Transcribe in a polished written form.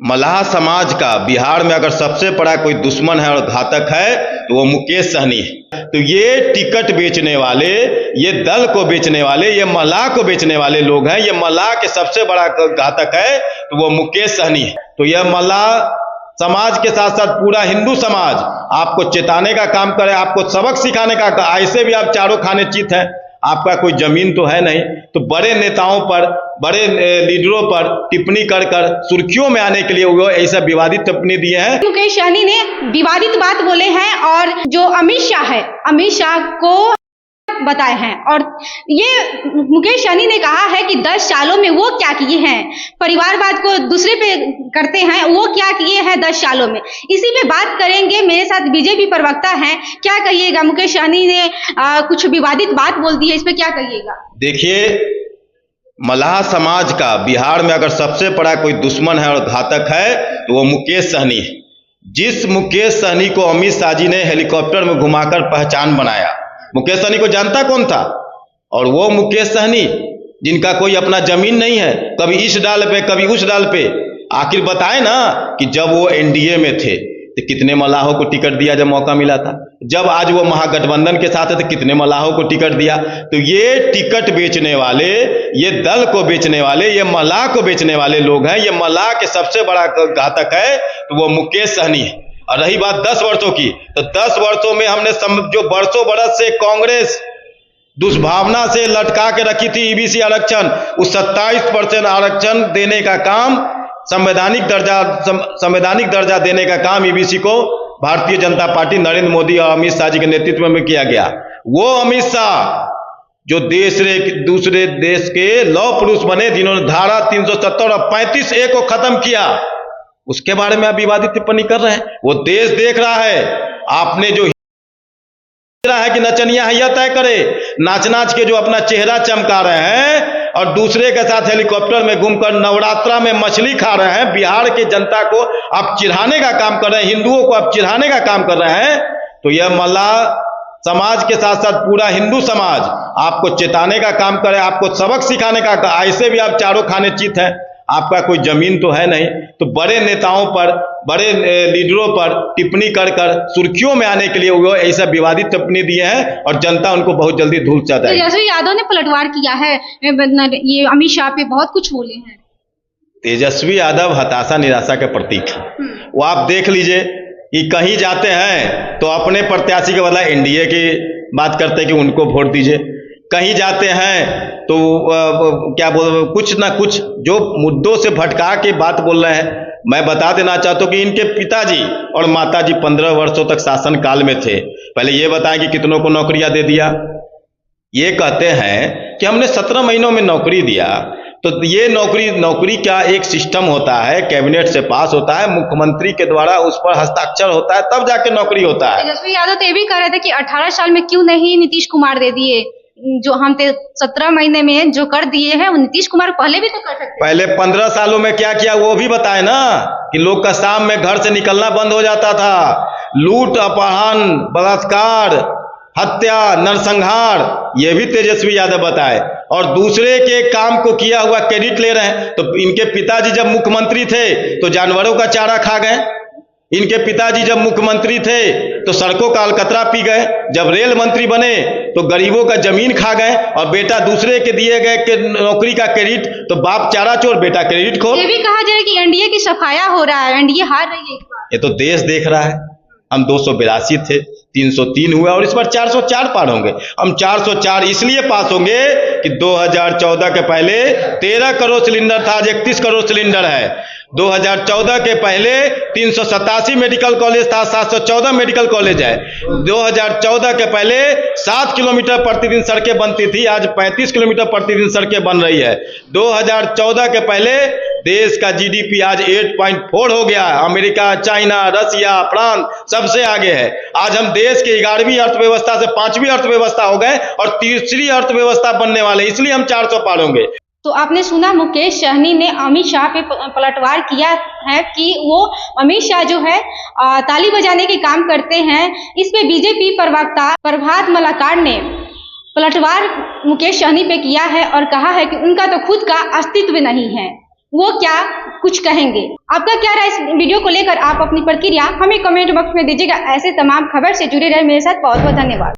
मल्लाह समाज का बिहार में अगर सबसे बड़ा कोई दुश्मन है और घातक है तो वो मुकेश सहनी है। तो ये टिकट बेचने वाले, ये दल को बेचने वाले, ये मल्लाह को बेचने वाले लोग हैं। ये मल्लाह के सबसे बड़ा घातक है तो वो मुकेश सहनी है। तो यह मल्लाह समाज के साथ साथ पूरा हिंदू समाज आपको चेताने का काम करे, आपको सबक सिखाने का। ऐसे भी आप चारों खाने चित हैं, आपका कोई जमीन तो है नहीं, तो बड़े नेताओं पर, बड़े लीडरों पर टिप्पणी कर कर सुर्खियों में आने के लिए वो ऐसा विवादित टिप्पणी दिए हैं। मुकेश सहनी ने विवादित बात बोले हैं और जो अमित शाह है, अमित शाह को बताए हैं। और ये मुकेश सहनी ने कहा है कि 10 सालों में वो क्या किए हैं, परिवारवाद को दूसरे पे करते हैं, वो क्या किए हैं 10 सालों में। इसी पे बात करेंगे, मेरे साथ बीजेपी प्रवक्ता हैं। क्या कहिएगा, मुकेश सहनी ने कुछ विवादित बात बोल दी है, इस पे क्या कहिएगा? देखिए, मल्लाह समाज का बिहार में अगर सबसे बड़ा कोई दुश्मन है और घातक है तो वो मुकेश सहनी है। जिस मुकेश सहनी को अमित शाह जी ने हेलीकॉप्टर में घुमाकर पहचान बनाया, मुकेश सहनी को जानता कौन था? और वो मुकेश सहनी जिनका कोई अपना जमीन नहीं है, कभी इस डाल पे कभी उस डाल पे। आखिर बताए ना कि जब वो एनडीए में थे तो कितने मल्लाहों को टिकट दिया जब मौका मिला था। जब आज वो महागठबंधन के साथ है तो कितने मल्लाहों को टिकट दिया। तो ये टिकट बेचने वाले, ये दल को बेचने वाले, ये मल्लाह को बेचने वाले लोग हैं। ये मल्लाह के सबसे बड़ा घातक है तो वो मुकेश सहनी है। और रही बात 10 वर्षों की, तो 10 वर्षों में हमने जो बरसों बरस से कांग्रेस दुष्भावना से लटका के रखी थी ईबीसी आरक्षण, उस 27% आरक्षण देने का काम, संवैधानिक दर्जा देने का काम ईबीसी को भारतीय जनता पार्टी नरेंद्र मोदी और अमित शाह जी के नेतृत्व में किया गया। वो अमित शाह जो दूसरे देश के लौह पुरुष बने, जिन्होंने धारा 370 और 35A को खत्म किया, उसके बारे में आप विवादित टिप्पणी कर रहे हैं। वो देश देख रहा है आपने जो है कि नचनिया है, यह तय करे। नाच नाच के जो अपना चेहरा चमका रहे हैं और दूसरे के साथ हेलीकॉप्टर में घूमकर नवरात्रा में मछली खा रहे हैं। बिहार की जनता को आप चिढ़ाने का काम कर रहे हैं, हिंदुओं को आप चिढ़ाने का काम कर रहे हैं। तो यह मल्लाह समाज के साथ साथ पूरा हिंदू समाज आपको चेताने का काम करे, आपको सबक सिखाने का। ऐसे भी आप चारों खाने चित हैं, आपका कोई जमीन तो है नहीं, तो बड़े नेताओं पर, बड़े लीडरों पर टिप्पणी कर कर सुर्खियों में आने के लिए वो ऐसा विवादित टिप्पणी दिए हैं और जनता उनको बहुत जल्दी धूल चाहता है। तेजस्वी यादव ने पलटवार किया है, ये अमित शाह पे बहुत कुछ बोले हैं। तेजस्वी यादव हताशा निराशा के प्रतीक है। वो आप देख लीजिए कि कहीं जाते हैं तो अपने प्रत्याशी के बदला एनडीए की बात करते हैं कि उनको वोट दीजिए। कहीं जाते हैं तो क्या बोल, कुछ ना कुछ जो मुद्दों से भटका के बात बोल रहे हैं। मैं बता देना चाहता हूं कि इनके पिताजी और माताजी 15 वर्षों तक शासन काल में थे। पहले ये बताएं कि कितनों को नौकरियां दे दिया। ये कहते हैं कि हमने 17 महीनों में नौकरी दिया। तो ये नौकरी का एक सिस्टम होता है, कैबिनेट से पास होता है, मुख्यमंत्री के द्वारा उस पर हस्ताक्षर होता है, तब जाके नौकरी होता है। तेजस्वी यादव तो ये भी कह रहे थे कि 18 साल में क्यों नहीं नीतीश कुमार दे दिए, जो हम 17 महीने में जो कर दिए हैं वो नीतीश कुमार पहले भी तो कर सकते। पहले 15 सालों में क्या किया वो भी बताए ना, कि लोग का शाम में घर से निकलना बंद हो जाता था। लूट, अपहरण, बलात्कार, हत्या, नरसंहार, ये भी तेजस्वी यादव बताए। और दूसरे के काम को किया हुआ क्रेडिट ले रहे हैं। तो इनके पिताजी जब मुख्यमंत्री थे तो जानवरों का चारा खा गए। इनके पिताजी जब मुख्यमंत्री थे तो सड़कों का अलकतरा पी गए। जब रेल मंत्री बने तो गरीबों का जमीन खा गए। और बेटा दूसरे के दिए गए नौकरी का क्रेडिट, तो बाप चारा चोर, बेटा क्रेडिट खो। ये भी कहा जाए कि एनडीए की सफाया हो रहा है, एनडीए हार रही है इस बार। ये तो देश देख रहा है। हम 282 थे, 303 हुआ और इस बार 404 पार होंगे। हम 404 इसलिए पास होंगे कि 2014 के पहले 13 करोड़ सिलेंडर था, आज 31 करोड़ सिलेंडर है। 2014 के पहले 387 मेडिकल कॉलेज था, 714 मेडिकल कॉलेज है। 2014 के पहले 7 किलोमीटर प्रतिदिन सड़कें बनती थी, आज 35 किलोमीटर प्रतिदिन सड़कें बन रही है। 2014 के पहले देश का जीडीपी आज 8.4 हो गया। अमेरिका, चाइना, रसिया, फ्रांस सबसे आगे है। आज हम देश के 11वीं अर्थव्यवस्था से 5वीं अर्थव्यवस्था हो गए और तीसरी अर्थव्यवस्था बनने वाले, इसलिए हम 400 पार होंगे। तो आपने सुना मुकेश सहनी ने अमित शाह पे पलटवार किया है कि वो अमित शाह जो है ताली बजाने के काम करते हैं। इस पे बीजेपी प्रवक्ता प्रभात मलाकार ने पलटवार मुकेश सहनी पे किया है और कहा है कि उनका तो खुद का अस्तित्व नहीं है। वो क्या कुछ कहेंगे। आपका क्या राय इस वीडियो को लेकर, आप अपनी प्रतिक्रिया हमें कमेंट बॉक्स में दीजिएगा। ऐसे तमाम खबर से जुड़े रहे मेरे साथ। बहुत बहुत धन्यवाद।